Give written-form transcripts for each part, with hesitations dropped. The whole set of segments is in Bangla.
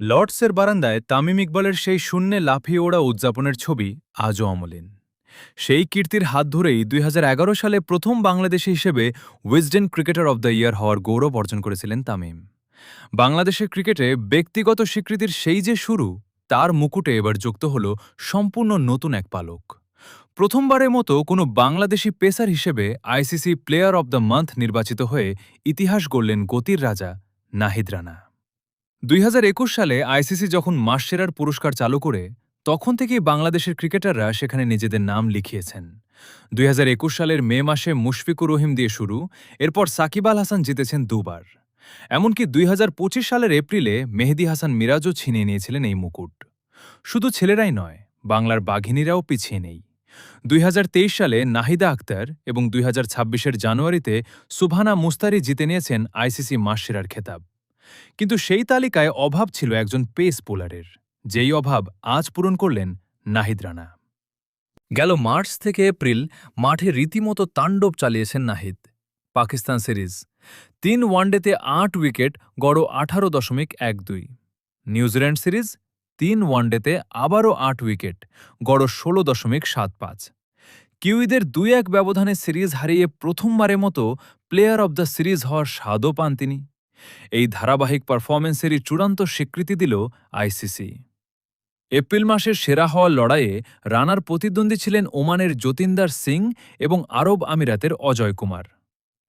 লর্ডসের বারান্দায় তামিম ইকবালের সেই শূন্যে লাফিয়ে ওড়া উদযাপনের ছবি আজও অমলিন। সেই কীর্তির হাত ধরেই ২০১১ সালে প্রথম বাংলাদেশি হিসেবে Wisden cricketer of the year হওয়ার গৌরব অর্জন করেছিলেন তামিম। বাংলাদেশের ক্রিকেটে ব্যক্তিগত স্বীকৃতির সেই যে শুরু, তার মুকুটে এবার যুক্ত হল সম্পূর্ণ নতুন এক পালক। প্রথমবারের মতো কোনো বাংলাদেশি পেসার হিসেবে ICC player of the month নির্বাচিত হয়ে ইতিহাস গড়লেন গতির রাজা নাহিদ রানা। ২০২১ সালে আইসিসি যখন মাসসেরার পুরস্কার চালু করে, তখন থেকেই বাংলাদেশের ক্রিকেটাররা সেখানে নিজেদের নাম লিখিয়েছেন। ২০২১ সালের মে মাসে মুশফিকুর রহিম দিয়ে শুরু, এরপর সাকিব আল হাসান জিতেছেন দুবার। এমনকি ২০২৫ সালের এপ্রিলে মেহেদী হাসান মিরাজও ছিনিয়ে নিয়েছিলেন এই মুকুট। শুধু ছেলেরাই নয়, বাংলার বাঘিনীরাও পিছিয়ে নেই। ২০২৩ সালে নাহিদা আক্তার এবং ২০২৬-এর জানুয়ারিতে সুবহানা মুস্তারি জিতে নিয়েছেন আইসিসি মাসসেরার খেতাব। কিন্তু সেই তালিকায় অভাব ছিল একজন পেস বোলারের, যেই অভাব আজ পূরণ করলেন নাহিদ রানা। গেল মার্চ থেকে এপ্রিল মাঠে রীতিমতো তাণ্ডব চালিয়েছেন নাহিদ। পাকিস্তান সিরিজ ৩ ওয়ানডেতে ৮ উইকেট, গড় ১৮.১২। নিউজিল্যান্ড সিরিজ ৩ ওয়ানডেতে আবারও ৮ উইকেট, গড় ১৬.৭৫। কিউইদের ২-১ ব্যবধানে সিরিজ হারিয়ে প্রথমবারের মতো প্লেয়ার অব দ্য সিরিজ হওয়ার স্বাদও পান তিনি। এই ধারাবাহিক পারফরম্যান্সেরই চূড়ান্ত স্বীকৃতি দিল আইসিসি। এপ্রিল মাসের সেরা হওয়ার লড়াইয়ে রানার প্রতিদ্বন্দ্বী ছিলেন ওমানের যতীন্দার সিং এবং আরব আমিরাতের অজয় কুমার।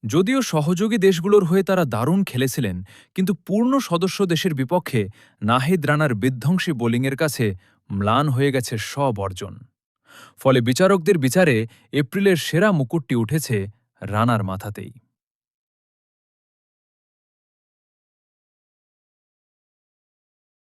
যদিও সহযোগী দেশগুলোর হয়ে তারা দারুণ খেলেছিলেন, কিন্তু পূর্ণ সদস্য দেশের বিপক্ষে নাহিদ রানার বিধ্বংসী বোলিংয়ের কাছে ম্লান হয়ে গেছে সব অর্জন। ফলে বিচারকদের বিচারে এপ্রিলের সেরা মুকুটটি উঠেছে রানার মাথাতেই।